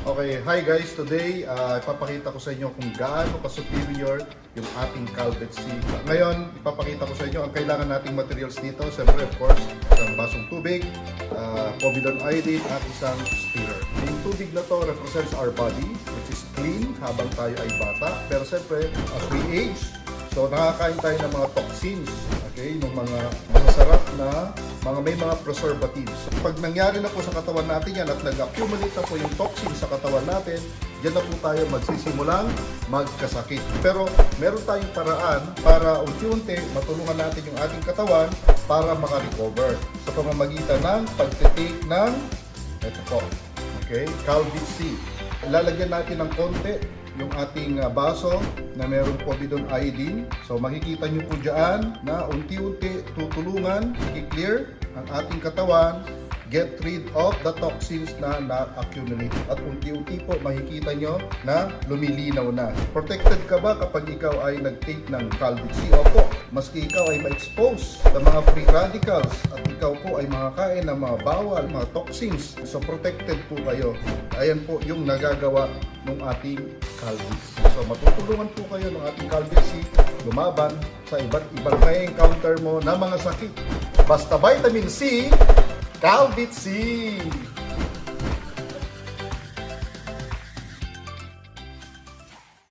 Okay, hi guys. Today, ipapakita ko sa inyo kung gaano ka-superior yung ating Calvet C. Ngayon, ipapakita ko sa inyo ang kailangan nating materials dito. Siyempre, of course, isang basong tubig, povidone iodine, at isang stirrer. Yung tubig na to represents our body, which is clean habang tayo ay bata. Pero siyempre, as we age, so nakakain tayo ng mga toxins, okay, ng mga masasarap na may mga preservatives. Pag nangyari na po sa katawan natin yan at nag-accumulate na po yung toxins sa katawan natin, diyan na po tayo magsisimulang magkasakit. Pero meron tayong paraan para unti-unti matulungan natin yung ating katawan para makarecover sa pamamagitan ng pagtitake ng ito po, okay, Calvet C. Ilalagyan natin ng konti yung ating baso na mayroong povidone iodine. So makikita nyo po dyan na unti-unti tutulungan, i-clear ang ating katawan, get rid of the toxins na na-accumulate. At unti-unti po makikita nyo na lumilinaw na. Protected ka ba kapag ikaw ay nag-take ng Calvet C? Opo, maski ikaw ay ma-expose sa mga free radicals at ikaw po ay makakain ng mga bawal, mga toxins. So protected po kayo. Ayan po yung nagagawa ng ating Calvet C. So matutulungan po kayo ng ating Calvet C lumaban sa iba't ibang na-encounter mo na mga sakit. Basta vitamin C, Calvet C!